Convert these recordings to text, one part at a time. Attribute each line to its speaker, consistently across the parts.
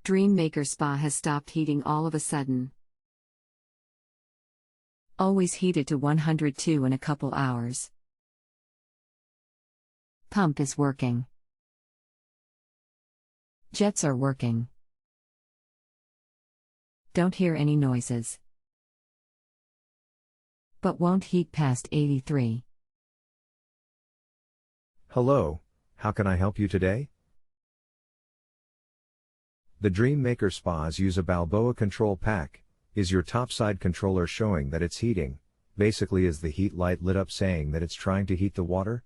Speaker 1: Dream Maker Spa has stopped heating all of a sudden. Always heated to 102 in a couple hours. Pump is working. Jets are working. Don't hear any noises. But won't heat past 83.
Speaker 2: Hello, how can I help you today? The Dream Maker Spas use a Balboa control pack. Is your topside controller showing that it's heating? Basically, is the heat light lit up saying that it's trying to heat the water?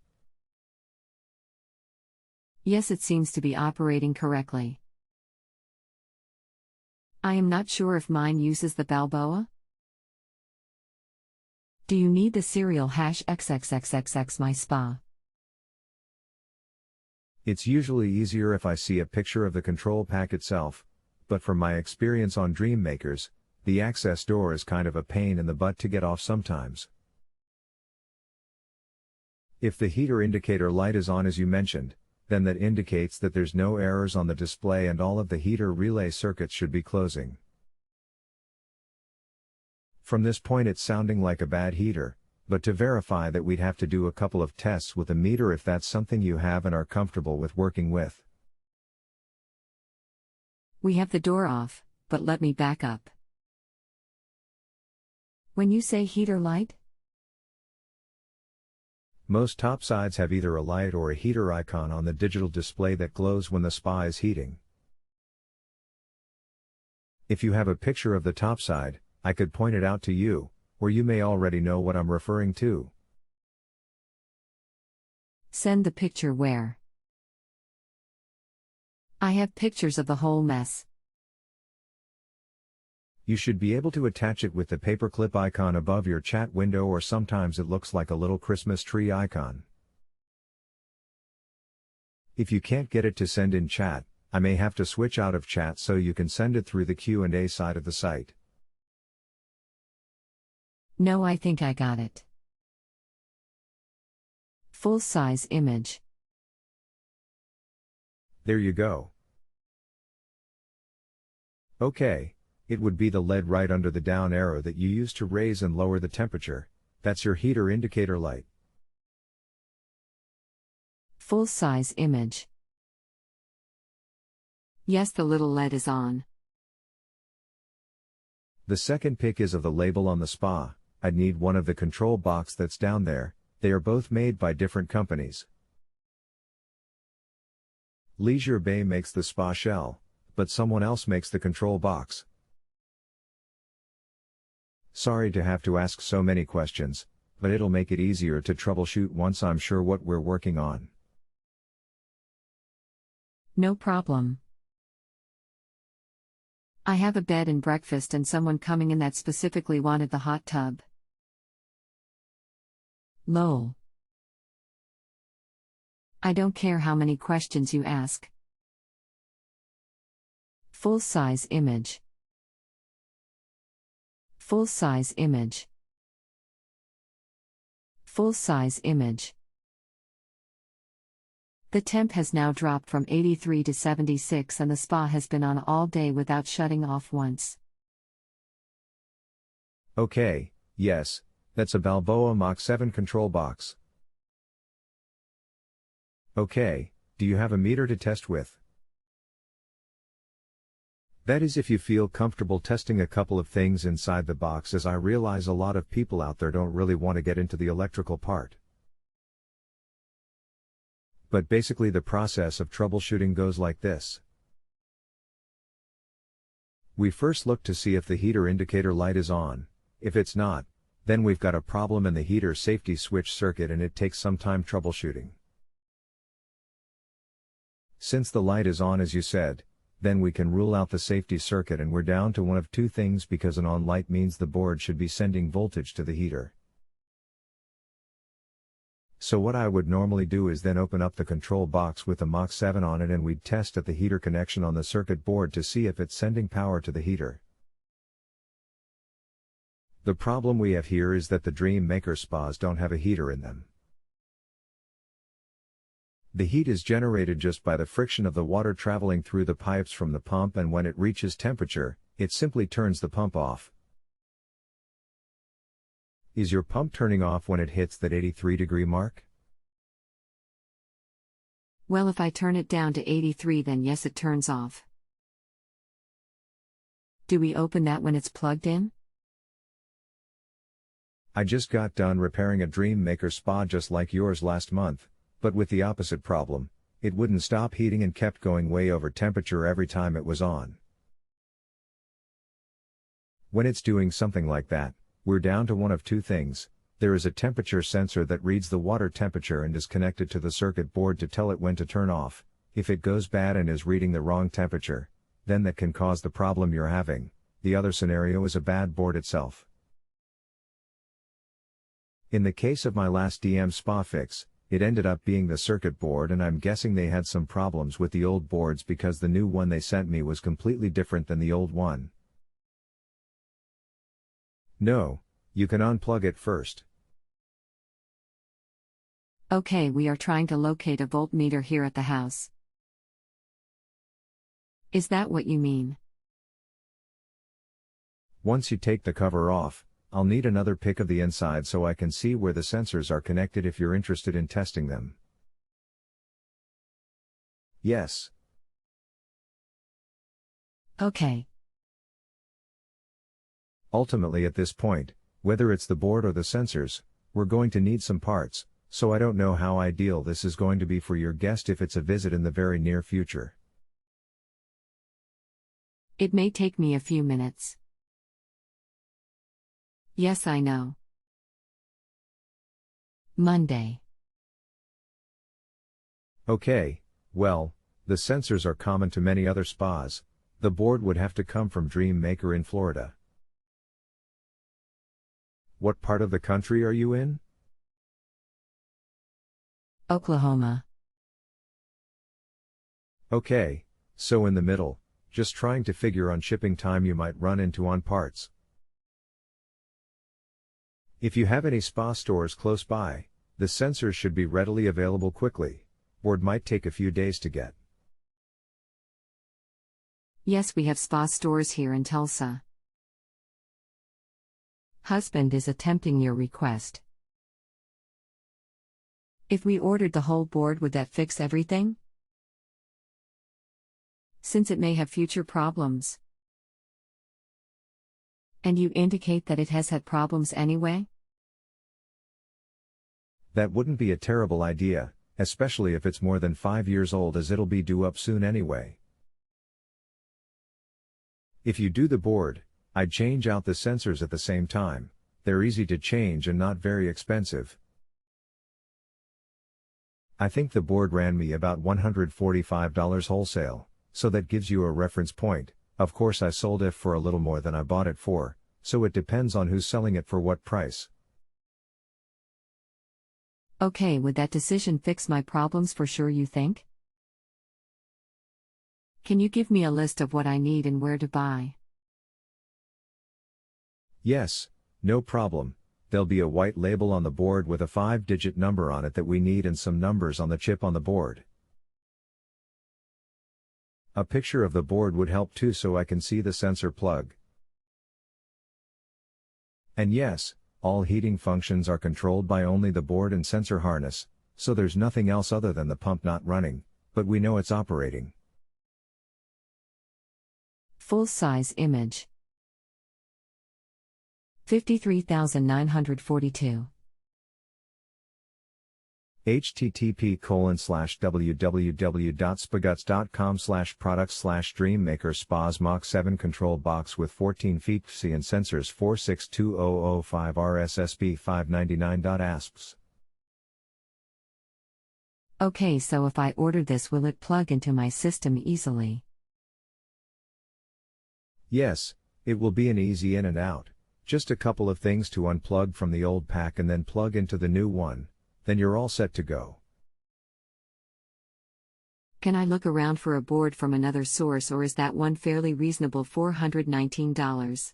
Speaker 1: Yes, it seems to be operating correctly. I am not sure if mine uses the Balboa. Do you need the serial #XXXXX my spa?
Speaker 2: It's usually easier if I see a picture of the control pack itself, but from my experience on Dream Makers, the access door is kind of a pain in the butt to get off sometimes. If the heater indicator light is on as you mentioned, then that indicates that there's no errors on the display and all of the heater relay circuits should be closing. From this point it's sounding like a bad heater, but to verify that we'd have to do a couple of tests with a meter if that's something you have and are comfortable with working with.
Speaker 1: We have the door off, but let me back up. When you say heater light?
Speaker 2: Most topsides have either a light or a heater icon on the digital display that glows when the spa is heating. If you have a picture of the topside, I could point it out to you, or you may already know what I'm referring to.
Speaker 1: Send the picture where? I have pictures of the whole mess.
Speaker 2: You should be able to attach it with the paperclip icon above your chat window, or sometimes it looks like a little Christmas tree icon. If you can't get it to send in chat, I may have to switch out of chat so you can send it through the Q&A side of the site.
Speaker 1: No, I think I got it. Full-size image.
Speaker 2: There you go. Okay, it would be the LED right under the down arrow that you use to raise and lower the temperature. That's your heater indicator light.
Speaker 1: Full-size image. Yes, the little LED is on.
Speaker 2: The second pic is of the label on the spa. I'd need one of the control box that's down there. They are both made by different companies. Leisure Bay makes the spa shell, but someone else makes the control box. Sorry to have to ask so many questions, but it'll make it easier to troubleshoot once I'm sure what we're working on.
Speaker 1: No problem. I have a bed and breakfast and someone coming in that specifically wanted the hot tub. Lol. I don't care how many questions you ask. Full-size image. Full-size image. Full-size image. The temp has now dropped from 83 to 76 and the spa has been on all day without shutting off once.
Speaker 2: Okay, yes, that's a Balboa Mach 7 control box. Okay, do you have a meter to test with? That is, if you feel comfortable testing a couple of things inside the box, as I realize a lot of people out there don't really want to get into the electrical part. But basically the process of troubleshooting goes like this. We first look to see if the heater indicator light is on. If it's not, then we've got a problem in the heater safety switch circuit and it takes some time troubleshooting. Since the light is on as you said, then we can rule out the safety circuit and we're down to one of two things, because an on light means the board should be sending voltage to the heater. So what I would normally do is then open up the control box with the Mach 7 on it and we'd test at the heater connection on the circuit board to see if it's sending power to the heater. The problem we have here is that the Dream Maker spas don't have a heater in them. The heat is generated just by the friction of the water traveling through the pipes from the pump, and when it reaches temperature, it simply turns the pump off. Is your pump turning off when it hits that 83-degree mark?
Speaker 1: Well, if I turn it down to 83, then yes, it turns off. Do we open that when it's plugged in?
Speaker 2: I just got done repairing a Dream Maker spa just like yours last month, but with the opposite problem. It wouldn't stop heating and kept going way over temperature every time it was on. When it's doing something like that, we're down to one of two things. There is a temperature sensor that reads the water temperature and is connected to the circuit board to tell it when to turn off. If it goes bad and is reading the wrong temperature, then that can cause the problem you're having. The other scenario is a bad board itself. In the case of my last DM spa fix, it ended up being the circuit board, and I'm guessing they had some problems with the old boards because the new one they sent me was completely different than the old one. No, you can unplug it first.
Speaker 1: Okay, we are trying to locate a voltmeter here at the house. Is that what you mean?
Speaker 2: Once you take the cover off, I'll need another pic of the inside so I can see where the sensors are connected if you're interested in testing them. Yes.
Speaker 1: Okay.
Speaker 2: Ultimately, at this point, whether it's the board or the sensors, we're going to need some parts, so I don't know how ideal this is going to be for your guest if it's a visit in the very near future.
Speaker 1: It may take me a few minutes. Yes, I know. Monday.
Speaker 2: Okay, well, the sensors are common to many other spas. The board would have to come from Dream Maker in Florida. What part of the country are you in?
Speaker 1: Oklahoma.
Speaker 2: Okay, so in the middle, just trying to figure on shipping time you might run into on parts. If you have any spa stores close by, the sensors should be readily available quickly. Board might take a few days to get.
Speaker 1: Yes, we have spa stores here in Tulsa. Husband is attempting your request. If we ordered the whole board, would that fix everything? Since it may have future problems. And you indicate that it has had problems anyway?
Speaker 2: That wouldn't be a terrible idea, especially if it's more than 5 years old, as it'll be due up soon anyway. If you do the board, I'd change out the sensors at the same time. They're easy to change and not very expensive. I think the board ran me about $145 wholesale, so that gives you a reference point. Of course, I sold it for a little more than I bought it for, so it depends on who's selling it for what price.
Speaker 1: Okay, would that decision fix my problems for sure, you think? Can you give me a list of what I need and where to buy?
Speaker 2: Yes, no problem. There'll be a white label on the board with a 5-digit number on it that we need and some numbers on the chip on the board. A picture of the board would help too, so I can see the sensor plug. And yes, all heating functions are controlled by only the board and sensor harness, so there's nothing else other than the pump not running, but we know it's operating.
Speaker 1: Full-size image. 53,942.
Speaker 2: http://www.spaguts.com/products/dreammaker spas Mach 7 control box with 14 feet FC and sensors 462005 RSSB 599.asps.
Speaker 1: Okay, so if I order this, will it plug into my system easily?
Speaker 2: Yes, it will be an easy in and out. Just a couple of things to unplug from the old pack and then plug into the new one. Then you're all set to go.
Speaker 1: Can I look around for a board from another source, or is that one fairly reasonable $419?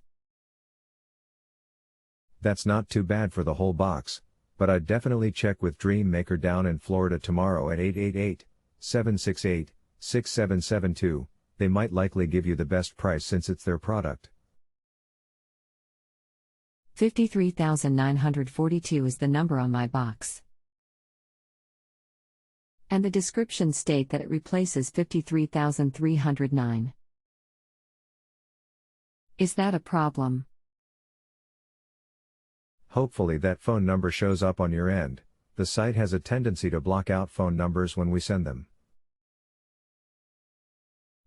Speaker 2: That's not too bad for the whole box, but I'd definitely check with Dream Maker down in Florida tomorrow at 888-768-6772, they might likely give you the best price since it's their product.
Speaker 1: 53,942 is the number on my box. And the description state that it replaces 53,309. Is that a problem?
Speaker 2: Hopefully that phone number shows up on your end. The site has a tendency to block out phone numbers when we send them.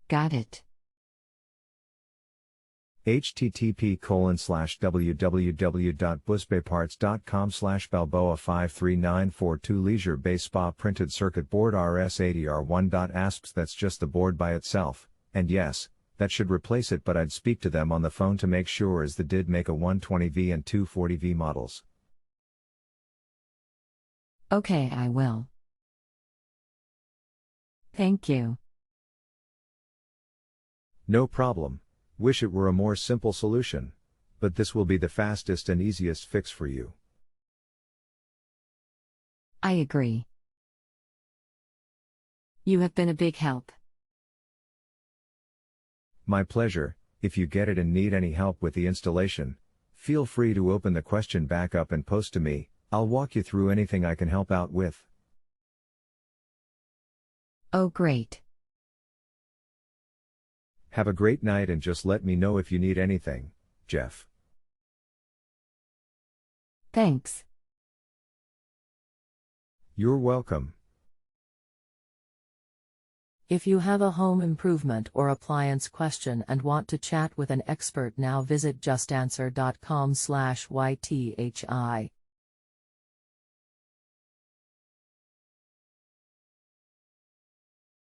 Speaker 1: Got it.
Speaker 2: http://www.busbeparts.com/balboa53942 Leisure Bay Spa Printed Circuit Board RS80R1.asps. That's just the board by itself, and yes, that should replace it, but I'd speak to them on the phone to make sure, as they did make a 120V and 240V models.
Speaker 1: Okay, I will. Thank you.
Speaker 2: No problem. Wish it were a more simple solution. But this will be the fastest and easiest fix for you.
Speaker 1: I agree. You have been a big help.
Speaker 2: My pleasure. If you get it and need any help with the installation, feel free to open the question back up and post to me. I'll walk you through anything I can help out with.
Speaker 1: Oh, great.
Speaker 2: Have a great night and just let me know if you need anything, Jeff.
Speaker 1: Thanks.
Speaker 2: You're welcome.
Speaker 3: If you have a home improvement or appliance question and want to chat with an expert now, visit justanswer.com/YTHI.